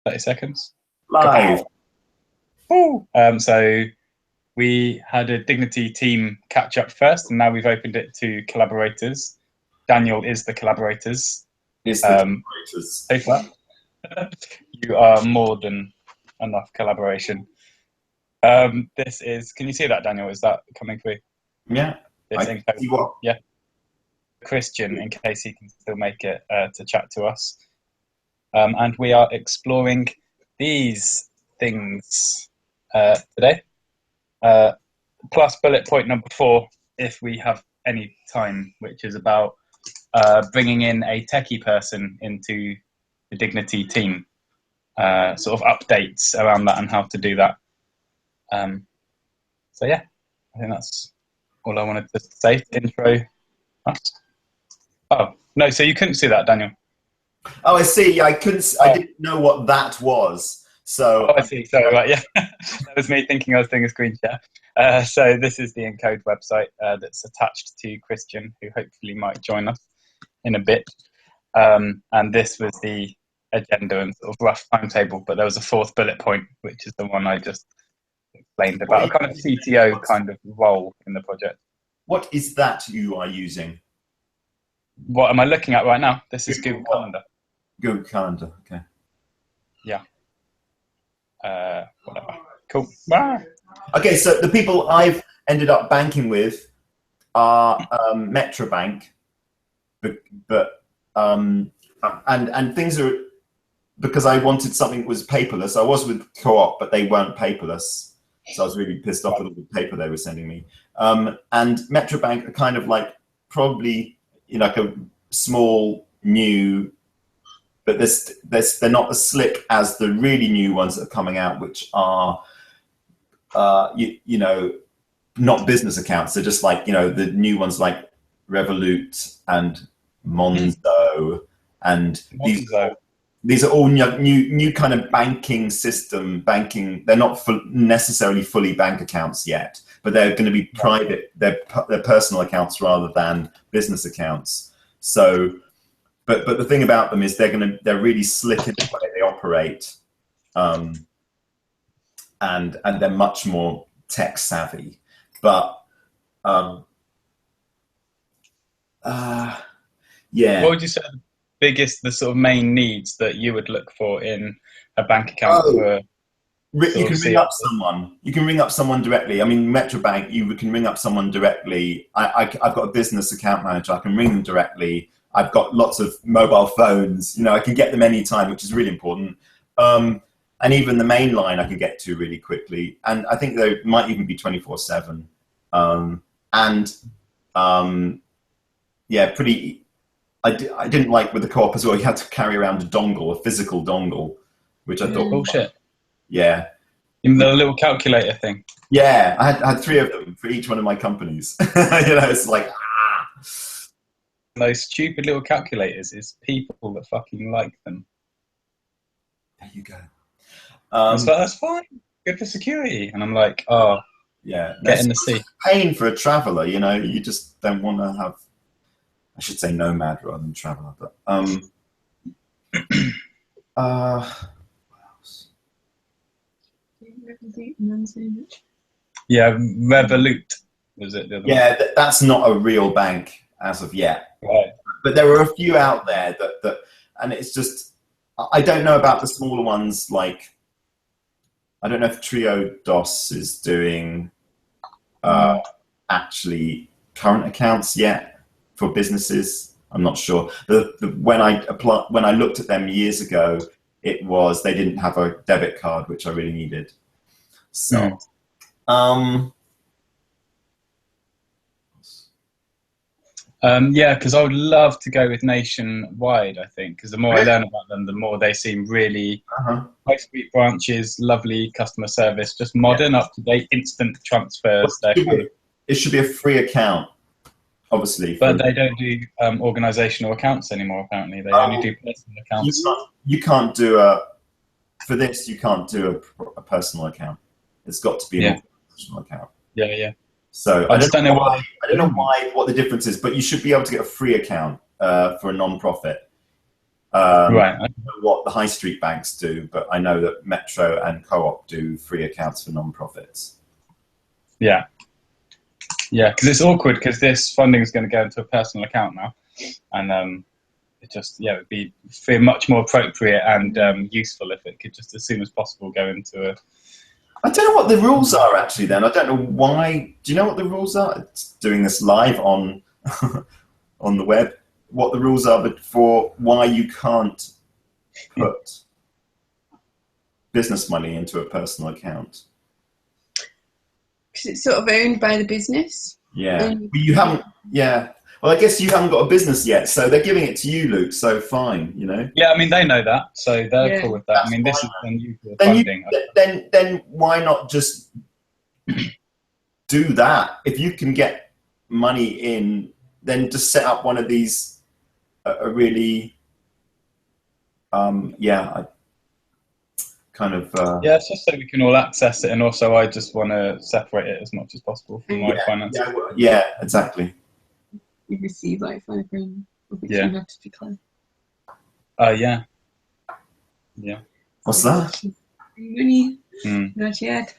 30 seconds. Live. So we had a Dignity team catch up first, and now we've opened it to collaborators. Daniel is the collaborators. Collaborators. You are more than enough collaboration. This is, can you see that, Daniel? Is that coming through? Yeah. See what? Yeah. Christian, in case he can still make it to chat to us. And we are exploring these things today. Plus bullet point number 4, if we have any time, which is about bringing in a techie person into the Dignity team. Sort of updates around that and how to do that. So yeah, I think that's all I wanted to say. Intro. Oh no, so you couldn't see that, Daniel? Oh, I see. I couldn't. I didn't know what that was. So. Oh, I see. Sorry, right. Yeah, that was me thinking I was doing a screen share. So this is the Encode website that's attached to Christian, who hopefully might join us in a bit. And this was the agenda and sort of rough timetable, but there was a 4th bullet point, which is the one I just explained about, a kind of CTO kind of role in the project. What is that you are using? What am I looking at right now? This is Google Calendar. Google Calendar, okay. Yeah. Whatever. Cool. Okay, so the people I've ended up banking with are Metro Bank, but and things are, because I wanted something that was paperless. I was with Co-op, but they weren't paperless, so I was really pissed off with all the paper they were sending me. And Metro Bank are kind of like probably, you know, like a small new, but they're not as slick as the really new ones that are coming out, which are you know, not business accounts. They're just like, you know, the new ones like Revolut and Monzo, and these are all new kind of banking system. They're not necessarily fully bank accounts yet, but they're going to be private. They're personal accounts rather than business accounts. So, but the thing about them is they're really slick in the way they operate, and they're much more tech savvy. But yeah. What would you say the sort of main needs that you would look for in a bank account? You can ring up someone. You can ring up someone directly. I mean, Metro Bank, you can ring up someone directly. I've got a business account manager. I can ring them directly. I've got lots of mobile phones. You know, I can get them anytime, which is really important. And even the main line I can get to really quickly. And I think they might even be 24/7. Yeah, pretty. I didn't like with the Co-op as well. You had to carry around a physical dongle, which I thought. Bullshit. Yeah. Even the little calculator thing. Yeah, I had 3 of them for each one of my companies. You know, it's like Those stupid little calculators is people that fucking like them. There you go. It's like, that's fine. Good for security. And I'm like, oh, yeah, get in the sea. Pain for a traveller, you know. You just don't want to have. I should say nomad rather than traveller, but yeah, Revolut was it? The other one? That's not a real bank as of yet. Right. But there are a few out there that, and it's just, I don't know about the smaller ones. Like, I don't know if Triodos is doing actually current accounts yet for businesses. I'm not sure. When I looked at them years ago, it was they didn't have a debit card, which I really needed. So, yeah, because I would love to go with Nationwide. I think because the more I learn about them, the more they seem really high street branches, lovely customer service, just modern, up to date, instant transfers. It should be a free account. Obviously, but they don't do organizational accounts anymore. Apparently, they only do personal accounts. You can't do for this. You can't do a personal account. It's got to be an organizational account. Yeah. So I don't know what the difference is, but you should be able to get a free account for a non-profit. Right. I don't know what the high street banks do, but I know that Metro and Co-op do free accounts for non-profits. Yeah. Yeah, because it's awkward because this funding is going to go into a personal account now, and it just it would feel much more appropriate and useful if it could just as soon as possible go into a. I don't know what the rules are actually. Then I don't know why. Do you know what the rules are? It's doing this live on on the web. What the rules are, but for why you can't put business money into a personal account. Because it's sort of owned by the business. Yeah, but you haven't. Yeah, well, I guess you haven't got a business yet, so they're giving it to you, Luke. So fine, you know. Yeah, I mean they know that, so they're cool with that. That's I mean this fine. is unusual Then funding. then why not just do that? If you can get money in, then just set up one of these. A really, it's just so we can all access it, and also I just want to separate it as much as possible from my finances. Yeah, exactly. You receive like £5,000, which you have to declare. Yeah. What's that? Money. Not yet.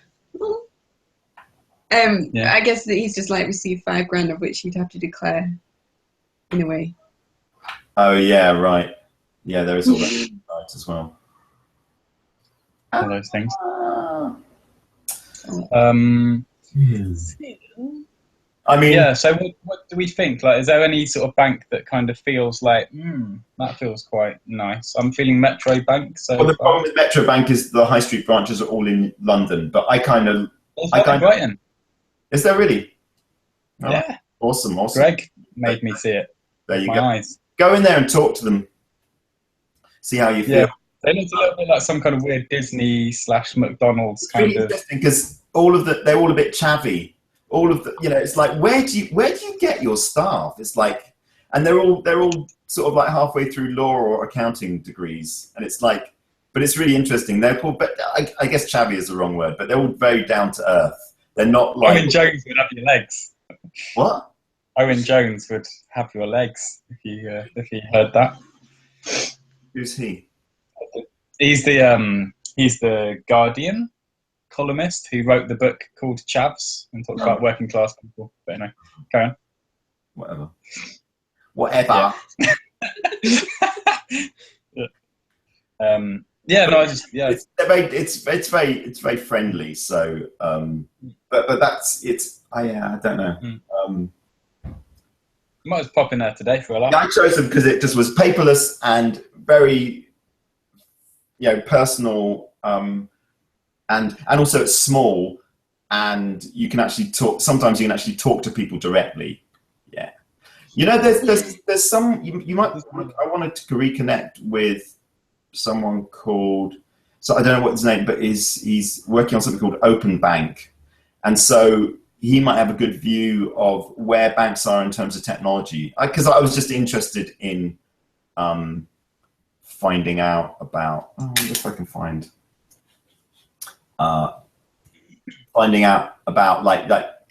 I guess that he's just like received £5,000 of which he'd have to declare in a way. Oh yeah, right. Yeah, there is all that right as well. All those things. I mean, yeah. So what do we think? Like, is there any sort of bank that kind of feels like, that feels quite nice? I'm feeling Metro Bank. So the problem with Metro Bank is the high street branches are all in London, but Brighton. Is there really? Oh, yeah. Awesome. Greg made me see it. There you go. Eyes. Go in there and talk to them. See how you feel. Yeah. They look a little bit like some kind of weird Disney / McDonald's kind of. Interesting because they're all a bit chavvy. All of the, it's like where do you get your staff? It's like, and they're all sort of like halfway through law or accounting degrees, and it's like, but it's really interesting. They're called, but I guess chavvy is the wrong word, but they're all very down to earth. They're not like. Owen Jones would have your legs. What? Owen Jones would have your legs if you heard that. Who's he? He's the Guardian columnist who wrote the book called Chavs and talks about working class people. But anyway, carry on. Whatever. It's very friendly. So, but that's it's. I don't know. Might just pop in there today for a laugh. Yeah, I chose them because it just was paperless and very, personal, and also it's small, and you can actually talk. Sometimes you can actually talk to people directly. Yeah, there's some you might. I wanted to reconnect with someone called. So I don't know what his name, but he's working on something called Open Bank, and so. He might have a good view of where banks are in terms of technology. Because I was just interested in finding out about. I wonder if I can find. Finding out about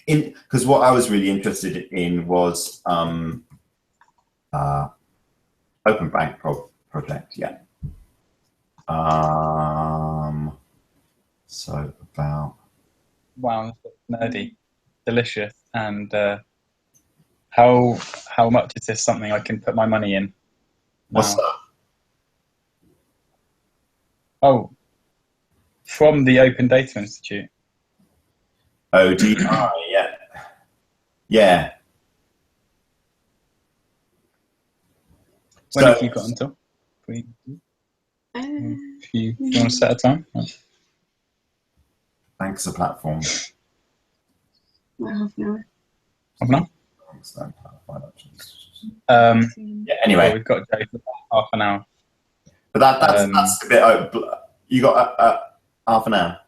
because what I was really interested in was Open Bank project. Yeah. So about. Wow, that's nerdy. Delicious. And how much is this something I can put my money in? What's that? Oh, from the Open Data Institute. ODI, yeah. Yeah. When have you got until? If you want to set a time? Thanks, a platform. Half an hour. Half an hour? Yeah, anyway. Well, we've got Joe for half an hour. But that's a bit. You got half an hour.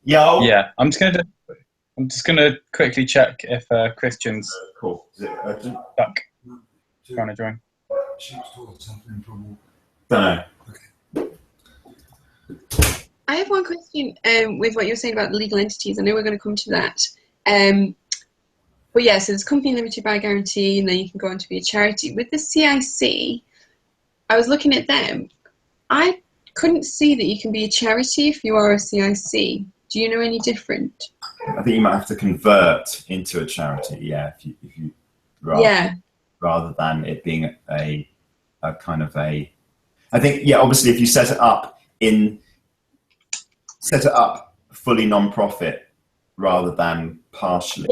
Yeah, I'm just gonna quickly check if Christian's cool. Is it urgent? stuck trying to join. Don't know. I have one question with what you're saying about the legal entities. I know we're going to come to that. But yeah, so there's company limited by guarantee, and then you can go on to be a charity. With the CIC, I was looking at them. I couldn't see that you can be a charity if you are a CIC. Do you know any different? I think you might have to convert into a charity, yeah, if you rather than it being a kind of a. I think, yeah, obviously, if you set it up fully non-profit rather than partially.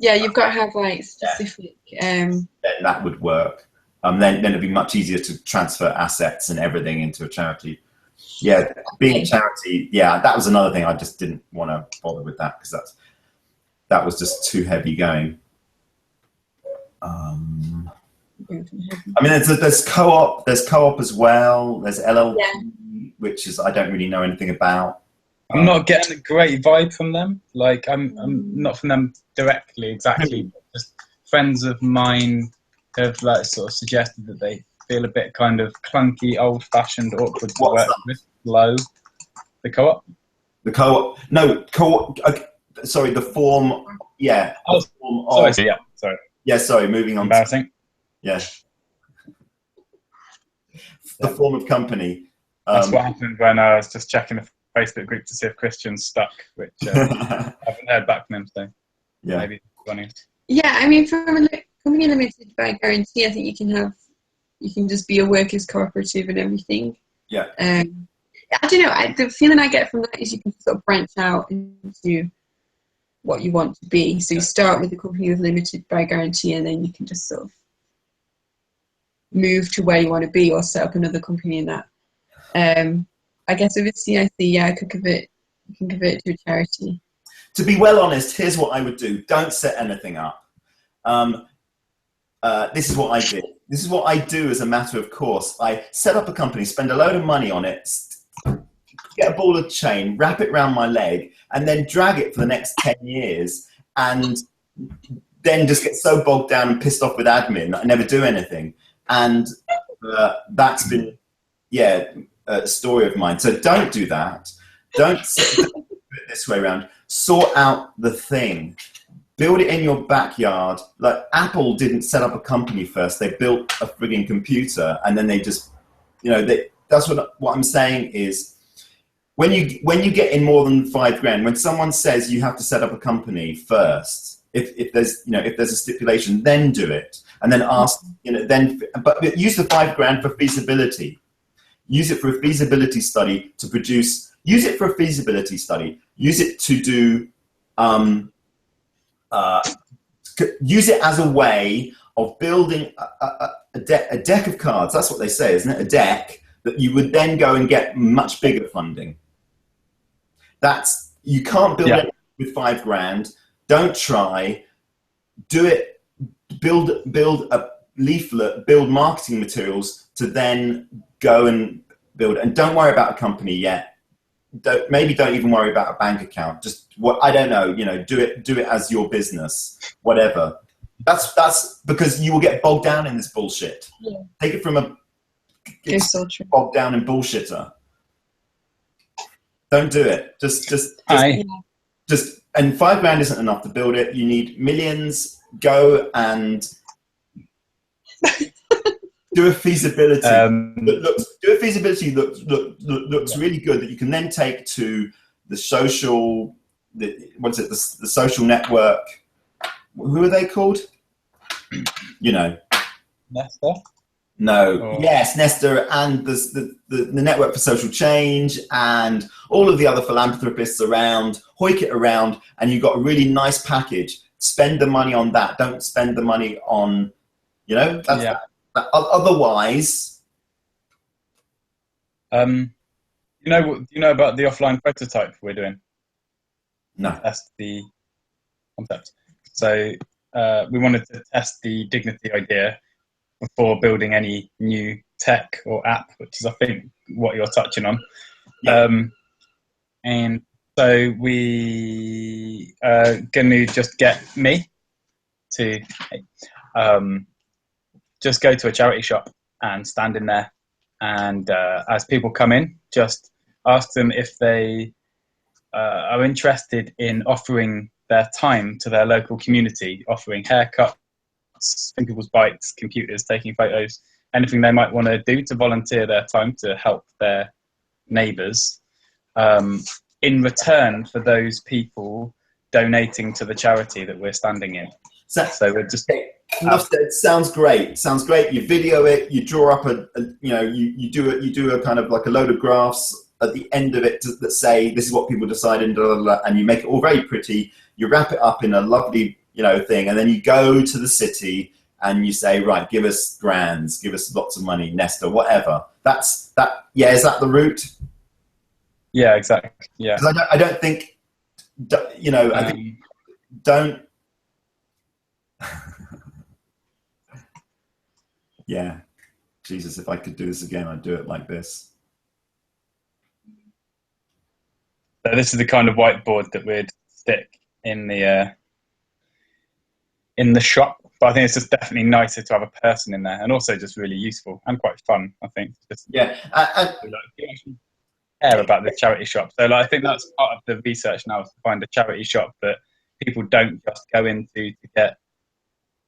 Yeah, you've got to have like specific. Then that would work. Then it'd be much easier to transfer assets and everything into a charity. Yeah, being a charity. Yeah, that was another thing. I just didn't want to bother with that because that was just too heavy going. I mean, there's co-op. There's co-op as well. There's LLP, which is I don't really know anything about. I'm not getting a great vibe from them. Like I'm not from them directly, exactly. Just friends of mine have like sort of suggested that they feel a bit kind of clunky, old-fashioned, awkward to work with. Low. The co-op. The co-op. No, co-op. Sorry, the form. Yeah. Oh, form sorry. Of, Sorry. Yeah. Sorry. Moving on. Embarrassing. Yeah. The form of company. That's what happened when I was just checking the Facebook group to see if Christian's stuck, which I haven't heard back from him, so maybe funny. Yeah, I mean, from a company limited by guarantee, I think you can just be a workers' cooperative and everything. Yeah. I don't know. The feeling I get from that is you can sort of branch out into what you want to be. So you start with a company with limited by guarantee, and then you can just sort of move to where you want to be, or set up another company in that. I guess if it's CIC, I could convert it to a charity. To be well honest, here's what I would do. Don't set anything up. This is what I did. This is what I do as a matter of course. I set up a company, spend a load of money on it, get a ball of chain, wrap it around my leg, and then drag it for the next 10 years, and then just get so bogged down and pissed off with admin that I never do anything. And that's been, a story of mine. So don't do that. Don't do it this way around. Sort out the thing. Build it in your backyard. Like Apple didn't set up a company first. They built a frigging computer, and then they just, that's what I'm saying is when you get in more than $5,000, when someone says you have to set up a company first, if there's a stipulation, then do it, and then ask, but use the $5,000 for feasibility. Use it for a feasibility study to produce. Use it for a feasibility study. Use it to do. Use it as a way of building a deck of cards. That's what they say, isn't it? A deck that you would then go and get much bigger funding. You can't build it with $5,000. Don't try. Do it. Build a leaflet. Build marketing materials to then go and build. And don't worry about a company yet. Maybe don't even worry about a bank account. Just I don't know. Do it as your business. Whatever. That's because you will get bogged down in this bullshit. Yeah. Take it from bogged down in bullshitter. Don't do it. Just and $5,000 isn't enough to build it. You need millions. Go and do a feasibility looks really good that you can then take to the social. The social network. Who are they called? Nesta? No. Oh. Yes, Nesta, and the Network for Social Change, and all of the other philanthropists around. Hoik it around, and you've got a really nice package. Spend the money on that. Don't spend the money on, otherwise. Do you know about the offline prototype we're doing? No. That's the concept. So we wanted to test the dignity idea before building any new tech or app, which is, I think, what you're touching on. Yeah. And so we are going to just get me to just go to a charity shop and stand in there. And as people come in, just ask them if they are interested in offering their time to their local community, offering haircuts, people's bikes, computers, taking photos, anything they might want to do to volunteer their time to help their neighbours, in return for those people donating to the charity that we're standing in. So we're just... Enough said. Sounds great. Sounds great. You video it. You draw up you do a kind of like a load of graphs at the end of it that say this is what people decided, and you make it all very pretty. You wrap it up in a lovely thing, and then you go to the city and you say, right, give us grands, give us lots of money, Nesta, whatever. That's that. Yeah, is that the route? Yeah, exactly. Yeah. Because I don't think I think don't. Yeah, Jesus, if I could do this again, I'd do it like this. So this is the kind of whiteboard that we'd stick in the shop. But I think it's just definitely nicer to have a person in there, and also just really useful and quite fun, I think. Yeah. Care about the charity shop. So I think that's part of the research now, is to find a charity shop that people don't just go into to get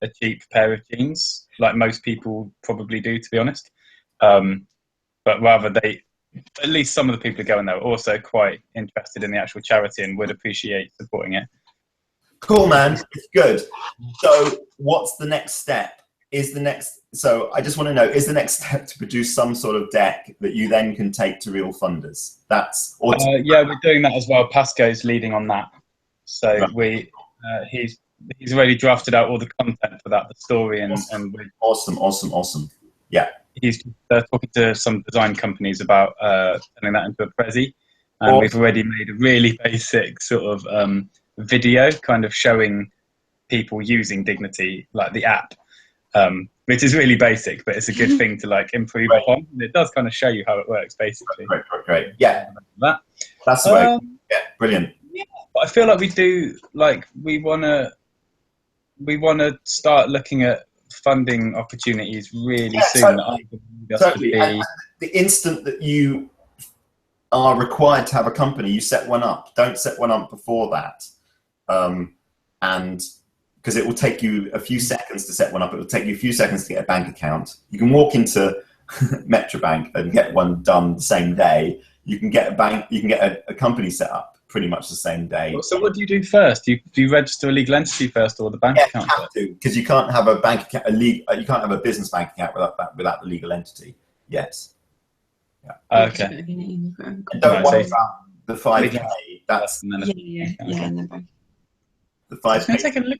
a cheap pair of jeans, like most people probably do, to be honest. But rather at least some of the people who go in there are also quite interested in the actual charity and would appreciate supporting it. Cool, man. It's good. So what's the next step? So I just want to know, is the next step to produce some sort of deck that you then can take to real funders? Yeah, we're doing that as well. Pasco's leading on that. So right. He's already drafted out all the content for that, the story, and awesome. Yeah. He's talking to some design companies about turning that into a prezi, and we've already made a really basic sort of video, kind of showing people using Dignity, like the app, which is really basic, but it's a good thing to improve upon. And it does kind of show you how it works, basically. Great. Yeah, that's the way. Yeah, brilliant. Yeah, but I feel like we do, we want to start looking at funding opportunities really soon. Totally. And the instant that you are required to have a company, you set one up. Don't set one up before that. And because it will take you a few seconds to set one up. It will take you a few seconds to get a bank account. You can walk into Metrobank and get one done the same day. You can get a company set up pretty much the same day. So what do you do first? Do you register a legal entity first, or the bank account? You have to, because you can't have a bank account, you can't have a business bank account without the legal entity. Yes. Yeah. Okay. And don't worry about the 5K. That's the 5K.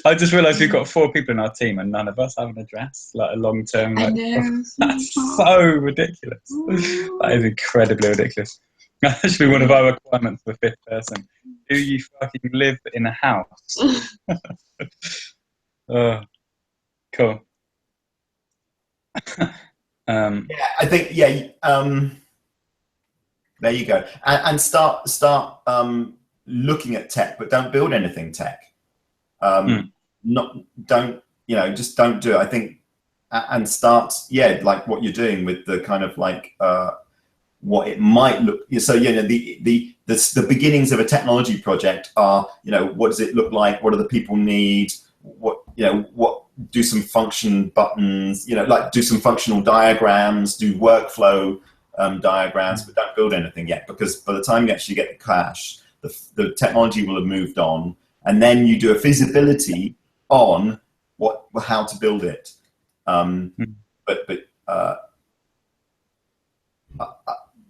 I just realised we've got 4 people in our team, and none of us have an address, like a long-term. That's so ridiculous. That is incredibly ridiculous. Actually, one of our requirements for the 5th person: do you fucking live in a house? Oh, cool. I think there you go, and start looking at tech, but don't build anything tech. Just don't do it. I think, and start like what you're doing with the kind of what it might look. So the beginnings of a technology project are, what does it look like? What do the people need? What do some function buttons? Do some functional diagrams, do workflow diagrams, but don't build anything yet, because by the time you actually get the cash, the technology will have moved on, and then you do a feasibility on how to build it.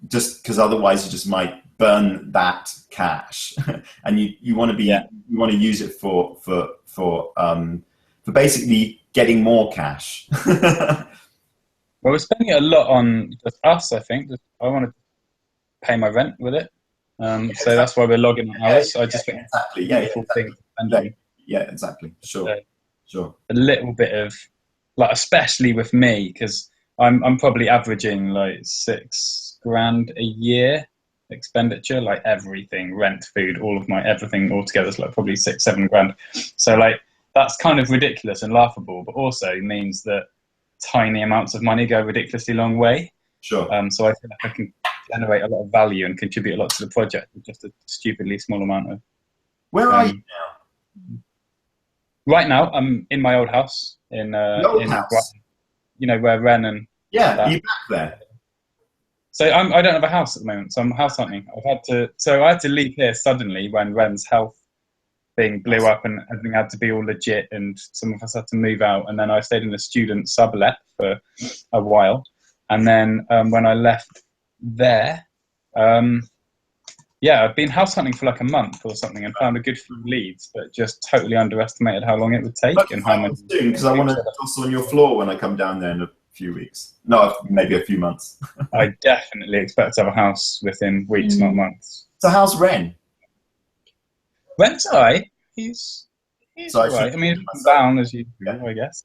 Just because otherwise you just might burn that cash, and you want to use it for basically getting more cash. Well, we're spending it a lot on just us. I think I want to pay my rent with it, so that's why we're logging hours. I just think exactly. Exactly. Sure. A little bit of especially with me, because I'm probably averaging $6,000 a year expenditure, everything, rent, food, all of my everything altogether is probably $6-7 grand. So that's kind of ridiculous and laughable, but also means that tiny amounts of money go a ridiculously long way. Sure. So I feel like I can generate a lot of value and contribute a lot to the project with just a stupidly small amount of. Where are you now? Right now, I'm in my old house in house. Brighton. you know, where Ren and Yeah, you back there? So I don't have a house at the moment, so I'm house hunting. I had to leave here suddenly when Ren's health thing blew up and everything had to be all legit, and some of us had to move out. And then I stayed in a student sublet for a while, and then when I left there, I'd been house hunting for like a month or something and found a good few leads, but just totally underestimated how long it would take and how many. Soon, because I want to toss on your floor when I come down there in a few weeks. No, maybe a few months. I definitely expect to have a house within weeks, not months. So how's Ren? Ren's alright. He's So alright. I mean, he's down as you know, I guess.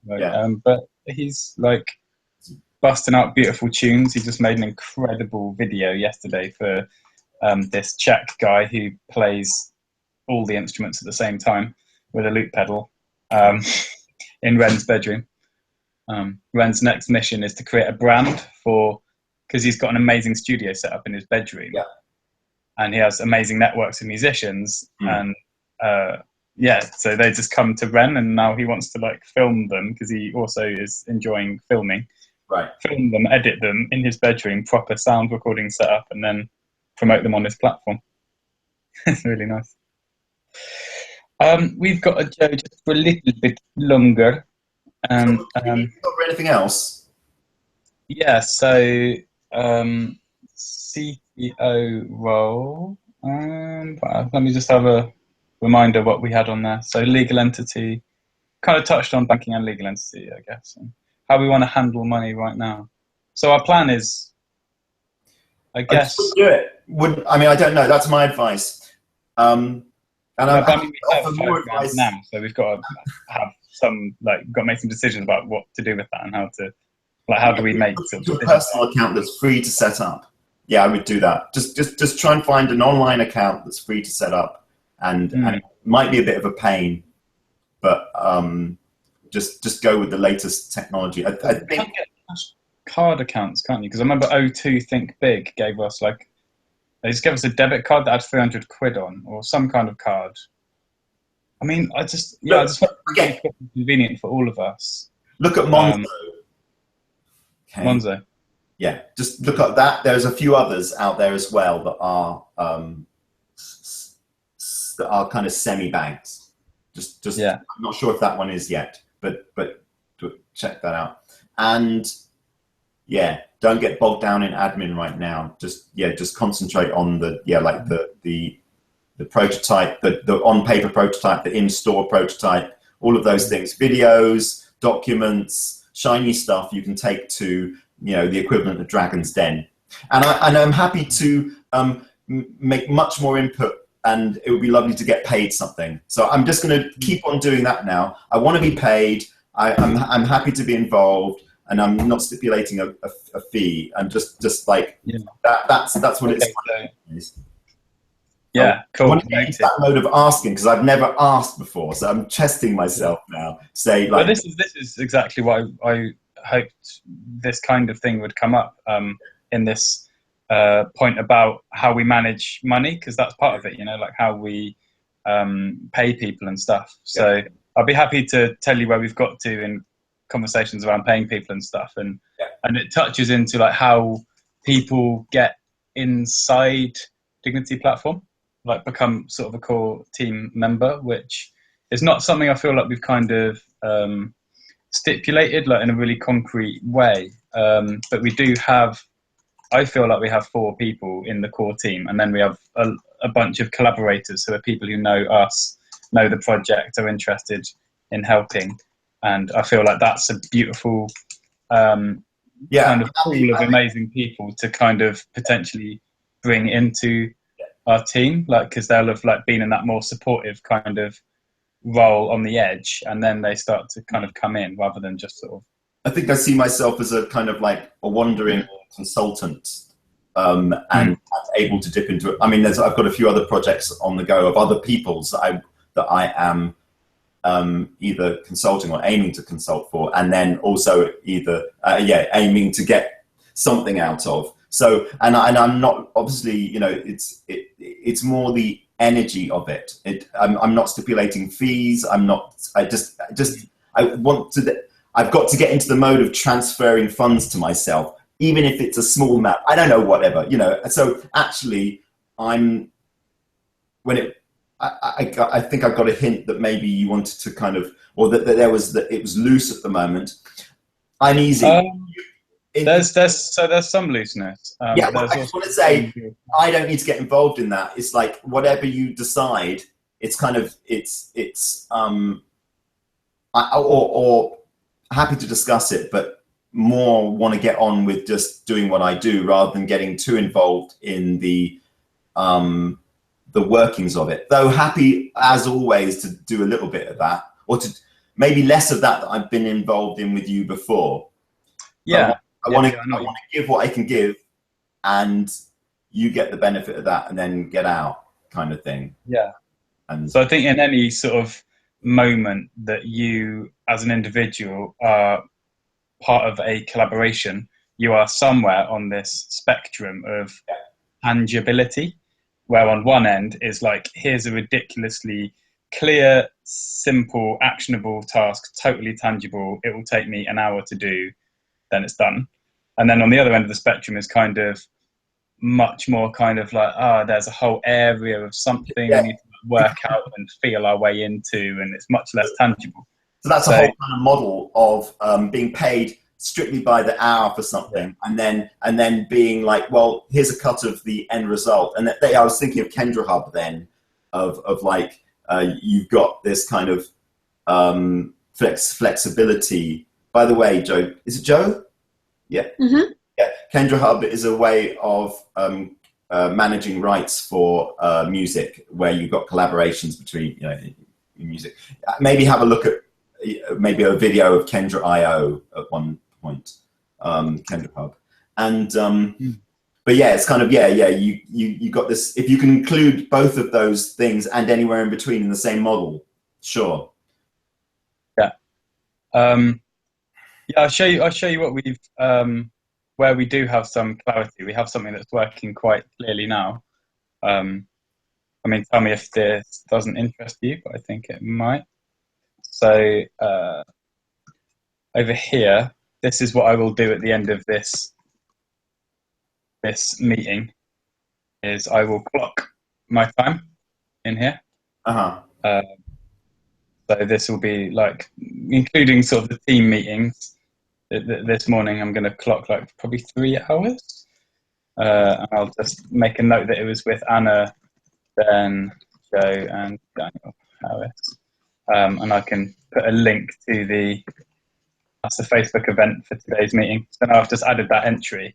But he's like busting out beautiful tunes. He just made an incredible video yesterday for this Czech guy who plays all the instruments at the same time with a loop pedal in Ren's bedroom. Ren's next mission is to create a brand because he's got an amazing studio set up in his bedroom, and he has amazing networks of musicians, and so they just come to Ren, and now he wants to like film them because he also is enjoying filming. Right. Film them, edit them in his bedroom, proper sound recording setup, and then promote them on his platform. It's really nice. We've got a Joe just for a little bit longer. Got anything else? Yeah, so CTO role. Let me just have a reminder what we had on there. So legal entity, kind of touched on banking and legal entity, I guess, and how we want to handle money right now. So our plan is, I guess, do it. I mean, I don't know. That's my advice. And we have more advice now, so we've got to have got to make some decisions about what to do with that and how to, like, how do we make a personal account that's free to set up. Yeah, I would do that. Just try and find an online account that's free to set up, and it might be a bit of a pain, but just go with the latest technology. I think you can get card accounts, can't you? Because I remember O2 Think Big gave us they just gave us a debit card that had 300 quid on, or some kind of card. I mean, I just want it to be convenient for all of us. Look at Monzo. Monzo. Yeah, just look at that. There's a few others out there as well that are kind of semi-banks. I'm not sure if that one is yet, but check that out. And don't get bogged down in admin right now. Just concentrate on the prototype, the on-paper prototype, the in-store prototype, all of those things, videos, documents, shiny stuff you can take to, the equivalent of Dragon's Den. And I'm happy to make much more input, and it would be lovely to get paid something. So I'm just going to keep on doing that now. I want to be paid. I'm happy to be involved, and I'm not stipulating a fee. I'm just like that's what it's. Yeah, cool. I want to get into that mode of asking, because I've never asked before, so I'm testing myself now. Well, this is exactly why I hoped this kind of thing would come up in this point about how we manage money, because that's part of it, like how we pay people and stuff. So I'll be happy to tell you where we've got to in conversations around paying people and stuff, and it touches into like how people get inside Dignity platform, like become sort of a core team member, which is not something I feel like we've kind of stipulated like in a really concrete way, but we do have, I feel like we have 4 people in the core team, and then we have a bunch of collaborators who are people who know us, know the project, are interested in helping, and I feel like that's a beautiful kind of pool of amazing people to kind of potentially bring into our team, like, because they'll have like been in that more supportive kind of role on the edge, and then they start to kind of come in rather than just sort of. I think I see myself as a kind of like a wandering consultant, and able to dip into it. I mean, I've got a few other projects on the go of other people's that I am either consulting or aiming to consult for, and then also either aiming to get something out of. So, and I'm not, obviously, it's more the energy of it. I'm not stipulating fees. I'm not. I I've got to get into the mode of transferring funds to myself, even if it's a small amount. I don't know, whatever, you know. So actually, I think I got a hint that maybe you wanted to kind of, or that it was loose at the moment. I'm easy. There's some looseness. Yeah, well, I just want to say I don't need to get involved in that. It's like whatever you decide. It's kind of or happy to discuss it, but more want to get on with just doing what I do rather than getting too involved in the workings of it. Though happy as always to do a little bit of that, or to maybe less of that I've been involved in with you before. Yeah, I want to give what I can give, and you get the benefit of that, and then get out, kind of thing. Yeah. And so I think in any sort of moment that you, as an individual, are part of a collaboration, you are somewhere on this spectrum of tangibility, where on one end is like, here's a ridiculously clear, simple, actionable task, totally tangible. It will take me an hour to do, then it's done. And then on the other end of the spectrum is kind of much more kind of like, there's a whole area of something we need to work out and feel our way into, and it's much less tangible. So that's a whole kind of model of being paid strictly by the hour for something, and then being like, well, here's a cut of the end result. And I was thinking of Kendra Hub then, of like you've got this kind of flexibility. By the way, Joe, is it Joe? Yeah. Mm-hmm. Yeah. Kendra Hub is a way of managing rights for music, where you've got collaborations between music. Maybe have a look at maybe a video of Kendra IO at one point, Kendra Hub, and but yeah, it's kind of you got this. If you can include both of those things and anywhere in between in the same model, sure. Yeah, I'll show you what we've where we do have some clarity. We have something that's working quite clearly now. I mean, tell me if this doesn't interest you, but I think it might. So over here, this is what I will do at the end of this meeting, is I will clock my time in here. So this will be like, including sort of the team meetings. This morning I'm going to clock like probably 3 hours. And I'll just make a note that it was with Anna, Ben, Joe and Daniel Harris. And I can put a link to that's the Facebook event for today's meeting. So now I've just added that entry.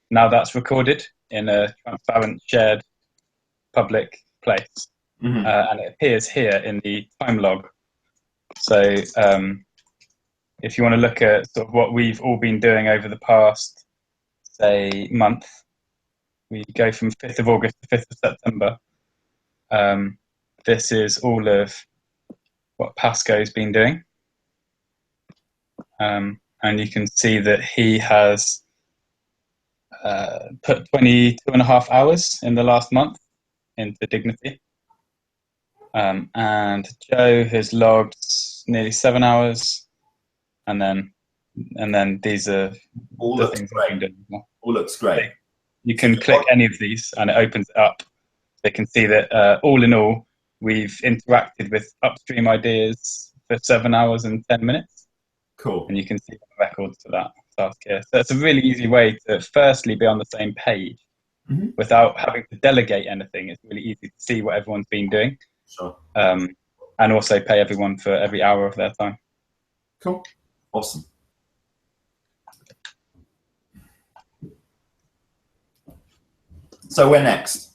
Now that's recorded in a transparent, shared, public place. Mm-hmm. And it appears here in the time log. So if you want to look at sort of what we've all been doing over the past, say, month, we go from 5th of August to 5th of September. This is all of what Pasco's been doing. And you can see that he has put 22.5 hours in the last month into Dignity. And Joe has logged nearly 7 hours. And then these are all the looks things great. I've been doing. All looks great. You can click any of these and it opens it up. They can see that all in all, we've interacted with upstream ideas for 7 hours and 10 minutes. Cool. And you can see the records for that task here. So it's a really easy way to firstly be on the same page without having to delegate anything. It's really easy to see what everyone's been doing. Sure. And also pay everyone for every hour of their time. Cool. Awesome. So where next?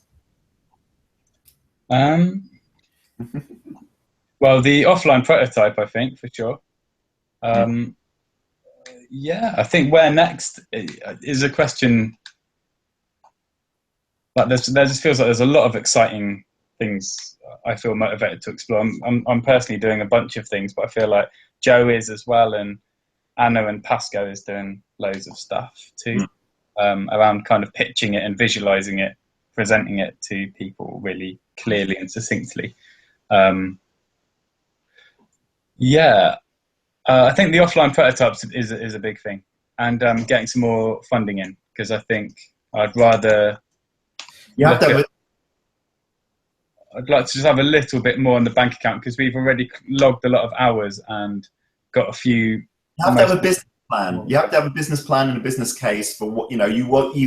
Well, the offline prototype, I think, for sure. Yeah, I think where next is a question. Like there just feels like there's a lot of exciting things I feel motivated to explore. I'm personally doing a bunch of things, but I feel like Joe is as well, and Anna and Pasco is doing loads of stuff too, around kind of pitching it and visualizing it, presenting it to people really clearly and succinctly. Yeah, I think the offline prototypes is a big thing, and getting some more funding in, because I think I'd rather. I'd like to just have a little bit more on the bank account, because we've already logged a lot of hours and got a few. You have to have a business plan. You have to have a business plan and a business case for what you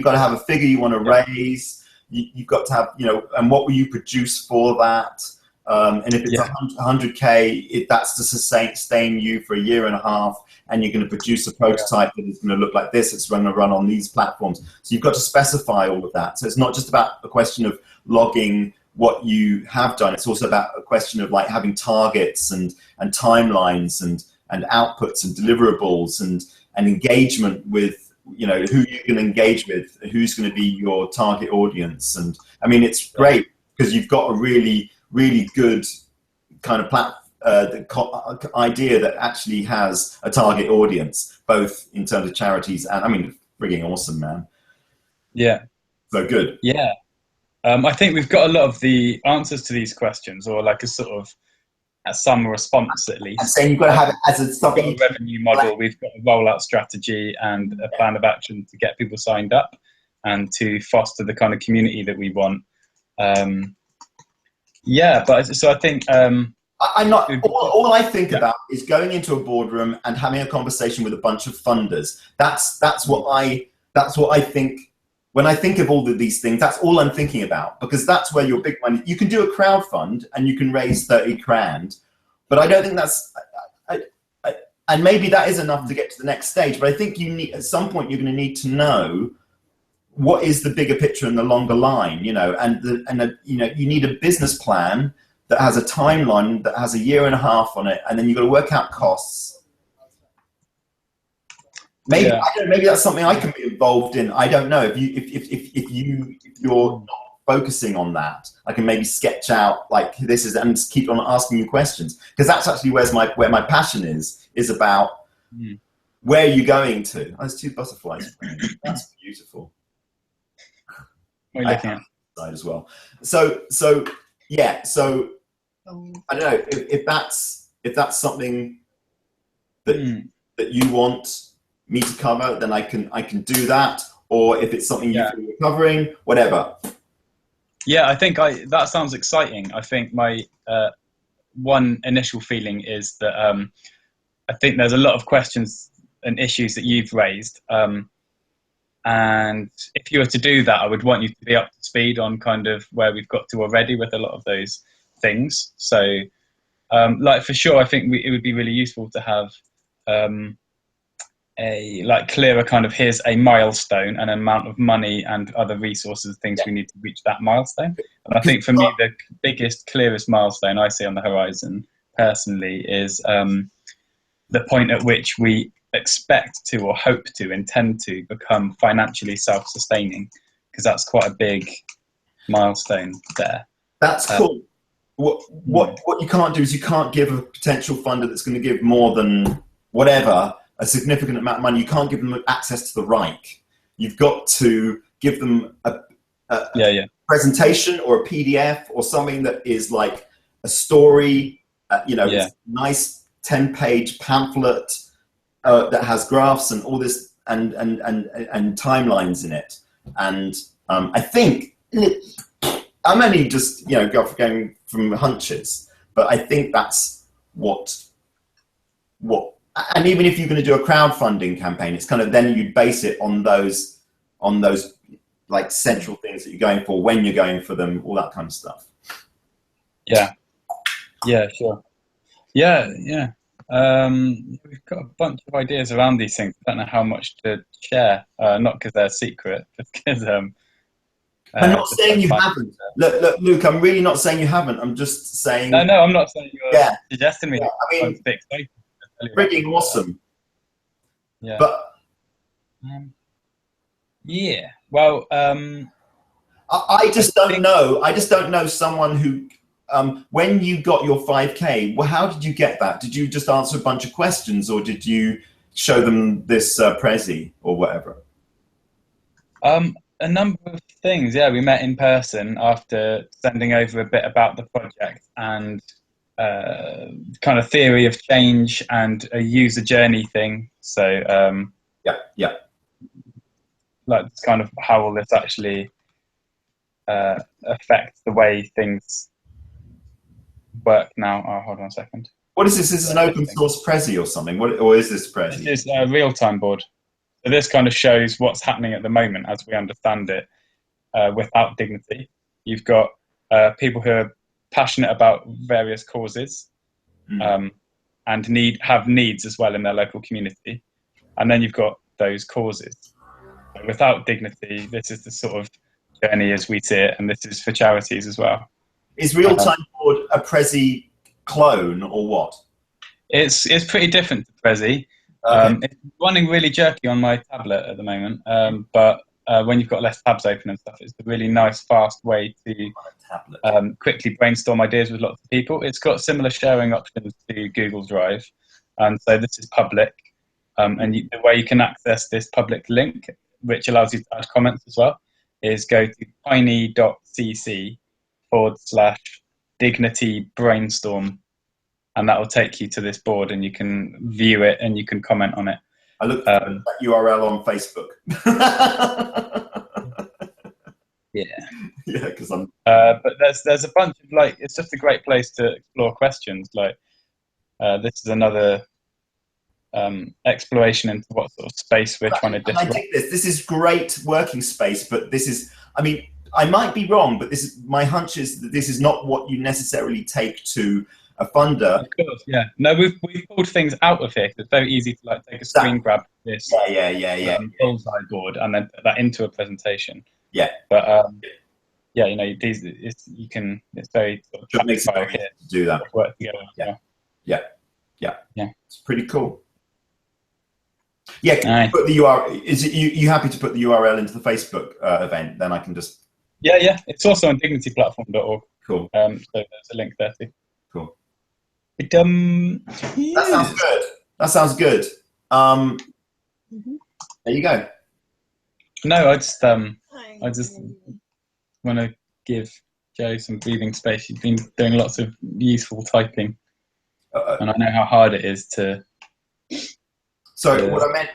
got to have a figure you want to raise. You've got to have and what will you produce for that? And if it's 100K, that's to sustain you for a year and a half, and you're going to produce a prototype that is going to look like this. It's going to run on these platforms. So you've got to specify all of that. So it's not just about a question of logging what you have done. It's also about a question of like having targets and timelines and outputs and deliverables and engagement with who you're going to engage with, who's going to be your target audience. And I mean, it's great because you've got a really good kind of idea that actually has a target audience, both in terms of charities and, I mean, frigging awesome, man. Yeah. So good. Yeah. I think we've got a lot of the answers to these questions, or like a sort of some response at least. I'm saying you've got to have it as something. We've got a revenue model, we've got a rollout strategy and a plan of action to get people signed up and to foster the kind of community that we want. So I think I'm not. All I think about is going into a boardroom and having a conversation with a bunch of funders. That's what I think. When I think of all of these things, that's all I'm thinking about, because that's where your big money. You can do a crowd fund and you can raise 30 grand, but I don't think that's. And maybe that is enough to get to the next stage. But I think you need, at some point, you're going to need to know what is the bigger picture and the longer line, you need a business plan that has a timeline that has a year and a half on it, and then you've got to work out costs. Maybe maybe that's something I can be involved in. I don't know. If you're not focusing on that, I can maybe sketch out like this is, and keep on asking you questions, because that's actually where my passion is about where are you going to. Oh, there's 2 butterflies. That's beautiful. What are you looking at? Side as well. So I don't know if that's something that you want me to cover, then I can do that. Or if it's something you're covering, whatever. Yeah, I think that sounds exciting. I think my one initial feeling is that I think there's a lot of questions and issues that you've raised. And if you were to do that, I would want you to be up to speed on kind of where we've got to already with a lot of those things. So, like for sure, I think it would be really useful to have a like clearer kind of here's a milestone and an amount of money and other resources, things we need to reach that milestone. And I think for me, the biggest, clearest milestone I see on the horizon personally is the point at which we expect to, or hope to, intend to become financially self-sustaining, because that's quite a big milestone there. That's cool. What you can't do is you can't give a potential funder that's going to give more than whatever, a significant amount of money. You can't give them access to the Reich. You've got to give them a presentation or a PDF or something that is like a story, nice 10-page pamphlet that has graphs and all this and timelines in it. And I think I'm only just going from hunches, but I think that's what. And even if you're going to do a crowdfunding campaign, it's kind of then you base it on those like central things that you're going for, when you're going for them, all that kind of stuff. Yeah, sure. Yeah. We've got a bunch of ideas around these things. I don't know how much to share, not because they're secret, but because I'm not saying you haven't. Look, Luke, I'm really not saying you haven't. I'm just saying. No, I'm not saying you're suggesting me. Yeah, I mean, freaking awesome. Yeah. But well, I just don't know. I just don't know someone who. When you got your 5K, well, how did you get that? Did you just answer a bunch of questions, or did you show them this Prezi or whatever? A number of things. Yeah, we met in person after sending over a bit about the project, and kind of theory of change and a user journey thing. So yeah. Like kind of how will this actually affect the way things work now? Oh, hold on a second. What is this? Is this an open source Prezi or something? Or is this Prezi? This is a real-time board. So this kind of shows what's happening at the moment as we understand it without dignity. You've got people who are passionate about various causes and have needs as well in their local community. And then you've got those causes. So without dignity, this is the sort of journey as we see it, and this is for charities as well. Is real-time board a Prezi clone or what? It's pretty different to Prezi. Okay. It's running really jerky on my tablet at the moment, but when you've got less tabs open and stuff, it's a really nice, fast way to quickly brainstorm ideas with lots of people. It's got similar sharing options to Google Drive, and so this is public. And the way you can access this public link, which allows you to add comments as well, is go to tiny.cc/dignity brainstorm, and that will take you to this board, and you can view it and you can comment on it. I looked at that URL on Facebook. Yeah, because I'm. But there's a bunch of it's just a great place to explore questions. This is another exploration into what sort of space we're trying to disrupt. I dig this. This is great working space, but this is. I mean, I might be wrong, but this is my hunch is that this is not what you necessarily take to a funder. Of course, yeah. No, we've pulled things out of here. It's very easy to take a screen grab of this bullseye board and then put that into a presentation. Yeah. But yeah, it's very sort of tactile here to do that. Work together. Yeah. It's pretty cool. Yeah, Aye. put the URL. Is it you happy to put the URL into the Facebook event? Then I can just. Yeah. It's also on dignityplatform.org. Cool. So there's a link there too. Cool. That sounds good. That sounds good. There you go. No, I just want to give Jo some breathing space. She's been doing lots of useful typing, and I know how hard it is to. Sorry, what I meant.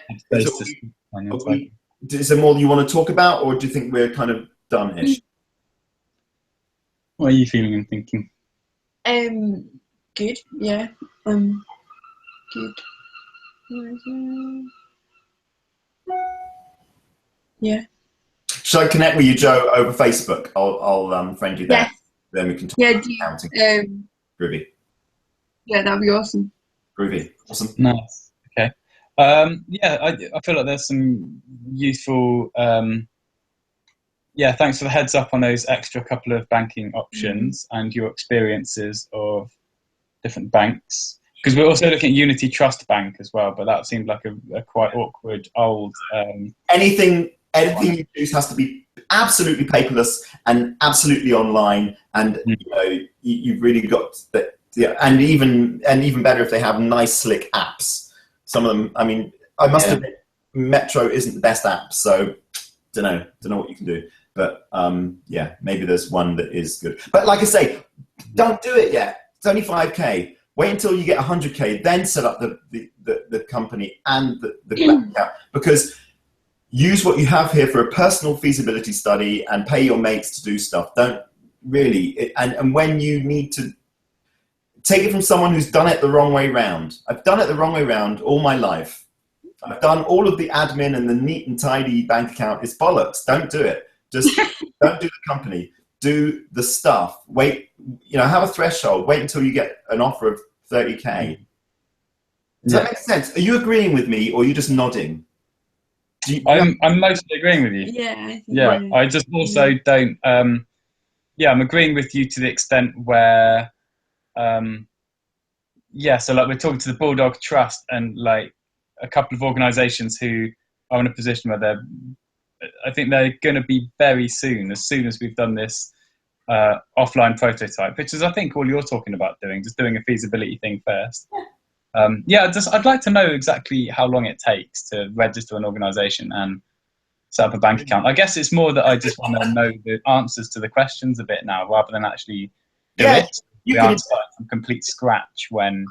Is there more you want to talk about, or do you think we're kind of done-ish? What are you feeling and thinking? Good. Yeah. Good. Yeah. Should I connect with you, Jo, over Facebook? I'll friend you there. Yes. Then we can talk about accounting. Groovy. Yeah, that'd be awesome. Groovy. Awesome. Nice. Okay. Yeah, I feel like there's some useful. Thanks for the heads up on those extra couple of banking options and your experiences of different banks. Because we're also looking at Unity Trust Bank as well, but that seemed like a quite awkward old. Anything you choose has to be absolutely paperless and absolutely online, and you've really got that. Yeah, and even better if they have nice slick apps. Some of them, I mean, I must admit, Metro isn't the best app, so don't know what you can do. But maybe there's one that is good. But like I say, don't do it yet. It's only 5K. Wait until you get 100K, then set up the company and the bank account, because use what you have here for a personal feasibility study and pay your mates to do stuff. Don't really, and when you need to take it from someone who's done it the wrong way round. I've done it the wrong way round all my life. I've done all of the admin and the neat and tidy bank account. It's bollocks. Don't do it. Just don't do the company. Do the stuff. Wait, have a threshold. Wait until you get an offer of 30K. Does that make sense? Are you agreeing with me, or are you just nodding? I'm mostly agreeing with you. Yeah. I just also don't. I'm agreeing with you to the extent where. So we're talking to the Bulldog Trust and a couple of organisations who are in a position where I think they're going to be very soon as we've done this offline prototype, which is I think all you're talking about doing, just doing a feasibility thing first. I'd like to know exactly how long it takes to register an organisation and set up a bank account. I guess it's more that I just want to know the answers to the questions a bit now, rather than actually do it. we aren't starting from complete scratch when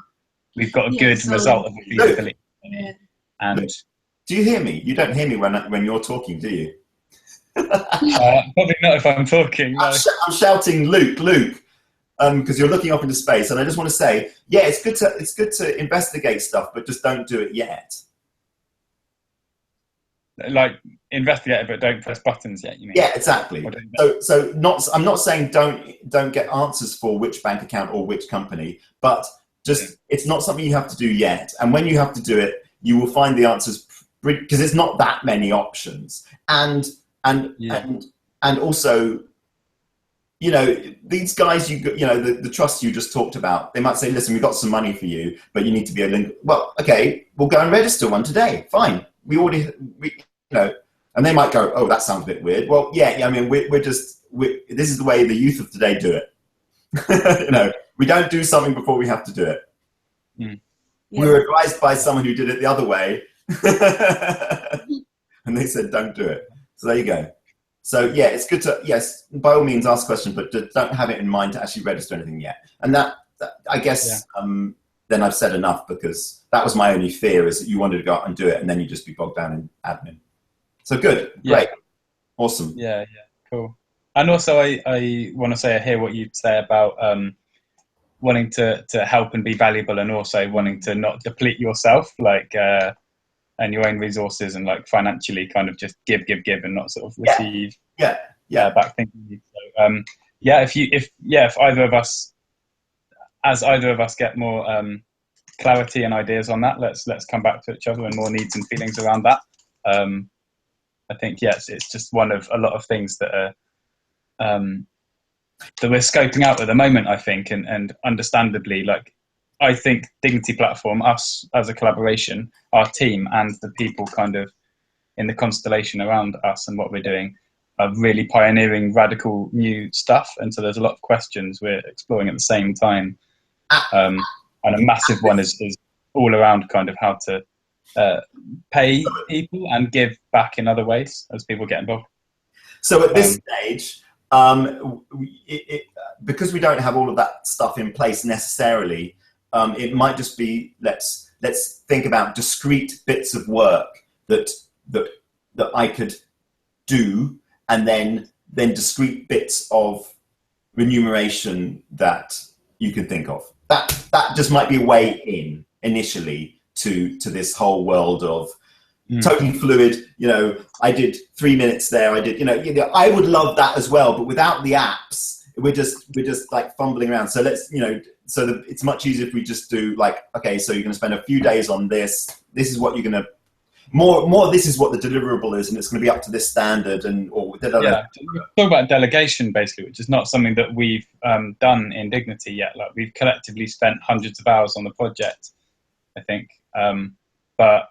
we've got a good result of a feasibility. And do you hear me? You don't hear me when you're talking, do you? Probably not if I'm talking. No. I'm shouting, Luke, because you're looking up into space, and I just want to say, yeah, it's good to investigate stuff, but just don't do it yet. Like investigate it, but don't press buttons yet. You mean? Yeah, exactly. I'm not saying don't get answers for which bank account or which company, but just it's not something you have to do yet. And when you have to do it, you will find the answers because it's not that many options. And also, you know, these guys, the trust you just talked about, they might say, listen, we've got some money for you, but you need to be well, okay, we'll go and register one today. Fine. And they might go, oh, that sounds a bit weird. Well, yeah, I mean, this is the way the youth of today do it. We don't do something before we have to do it. Mm. Yeah. We were advised by someone who did it the other way. And they said, don't do it. So there you go. So yeah, it's good to, yes, by all means ask questions, but don't have it in mind to actually register anything yet. And that I guess, then I've said enough, because that was my only fear, is that you wanted to go out and do it and then you'd just be bogged down in admin. So good, great, awesome. Yeah, cool. And also I want to say, I hear what you say about wanting to help and be valuable, and also wanting to not deplete yourself, like, and your own resources, and like financially kind of just give and not sort of receive back thinking. So if either of us, as either of us get more clarity and ideas on that, let's come back to each other and more needs and feelings around that. I think it's just one of a lot of things that are that we're scoping out at the moment, I think, and understandably, like, I think Dignity Platform, us as a collaboration, our team and the people kind of in the constellation around us and what we're doing, are really pioneering radical new stuff. And so there's a lot of questions we're exploring at the same time. And a massive one is all around kind of how to pay people and give back in other ways as people get involved. So at this stage, because we don't have all of that stuff in place necessarily, it might just be let's think about discrete bits of work that I could do, and then discrete bits of remuneration that you can think of. That just might be a way in initially to this whole world of totally fluid. I did 3 minutes there. I did, I would love that as well, but without the apps, we're just like fumbling around. So let's, it's much easier if we just do like, okay, so you're going to spend a few days on this. This is what you're going to more. This is what the deliverable is, and it's going to be up to this standard. Talk about delegation basically, which is not something that we've done in Dignity yet. Like, we've collectively spent hundreds of hours on the project, I think, but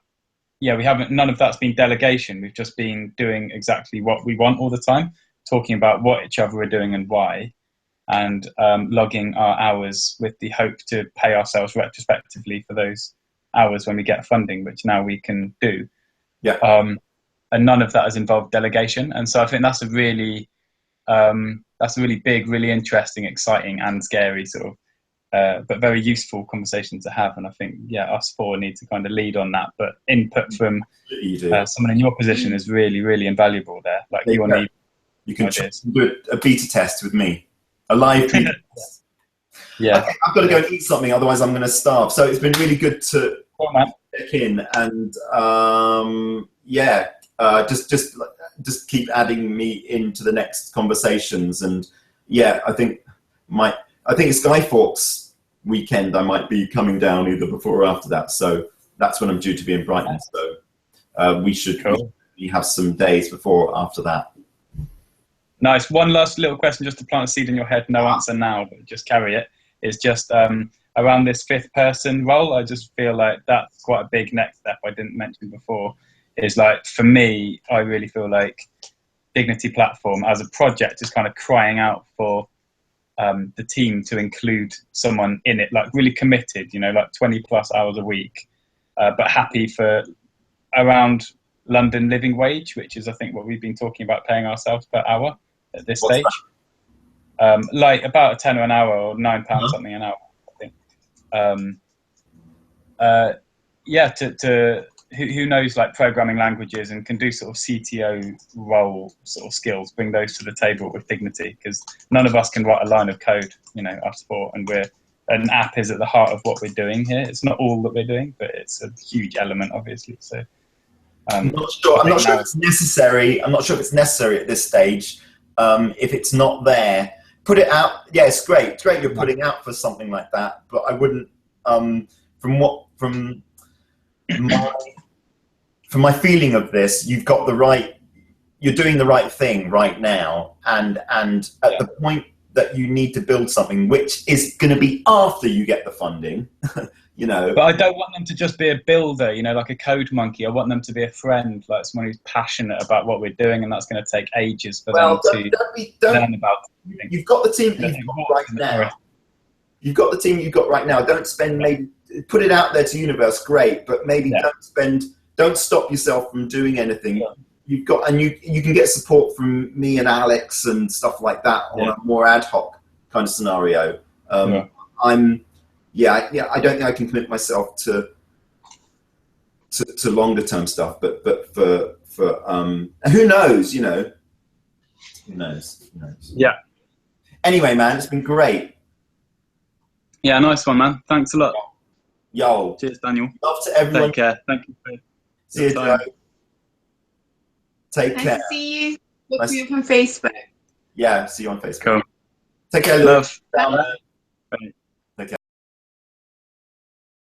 we haven't. None of that's been delegation. We've just been doing exactly what we want all the time, talking about what each other are doing and why, and logging our hours with the hope to pay ourselves retrospectively for those hours when we get funding, which now we can do. And none of that has involved delegation. And so I think that's a really big, really interesting, exciting and scary sort of, but very useful conversation to have. And I think, us four need to kind of lead on that, but input from someone in your position is really, really invaluable there. Like, you can do a beta test with me, a live beta test. Okay, I've got to go and eat something, otherwise I'm going to starve. So it's been really good to check in, and just keep adding me into the next conversations. And I think it's Skyforks weekend. I might be coming down either before or after that. So that's when I'm due to be in Brighton. So we should have some days before or after that. Nice. One last little question, just to plant a seed in your head. No answer now, but just carry it. Is just around this fifth person role. I just feel like that's quite a big next step I didn't mention before. Is like, for me, I really feel like Dignity Platform as a project is kind of crying out for the team to include someone in it, like really committed, like 20 plus hours a week, but happy for around London living wage, which is, I think, what we've been talking about, paying ourselves per hour at this stage. like about a tenner an hour or £9 something an hour, I think. Yeah, to who knows like programming languages and can do sort of CTO role sort of skills, bring those to the table with dignity, because none of us can write a line of code, you know, us four, and an app is at the heart of what we're doing here. It's not all that we're doing, but it's a huge element, obviously. So I'm not sure if it's necessary. I'm not sure if it's necessary at this stage. If it's not there, put it out. Yeah, it's great. It's great you're putting out for something like that, but I wouldn't. From my feeling of this, you're doing the right thing right now, and at the point that you need to build something, which is going to be after you get the funding, you know. But I don't want them to just be a builder, you know, like a code monkey. I want them to be a friend, like someone who's passionate about what we're doing, and that's going to take ages for them to learn about it. You've got the team you've got right now. You've got the team you've got right now. Don't spend put it out there to universe, great, but maybe don't stop yourself from doing anything. Yeah. You've got, and you can get support from me and Alex and stuff like that on a more ad hoc kind of scenario. I don't think I can commit myself to longer term stuff, but for who knows, you know, who knows. Yeah. Anyway, man, it's been great. Yeah, nice one, man. Thanks a lot. Yo. Cheers, Daniel. Love to everyone. Take care. Thank you. See you, Joe. Take care. Nice to see you. Look you on Facebook. Yeah, see you on Facebook. Cool. Take care, love. Bye. Bye.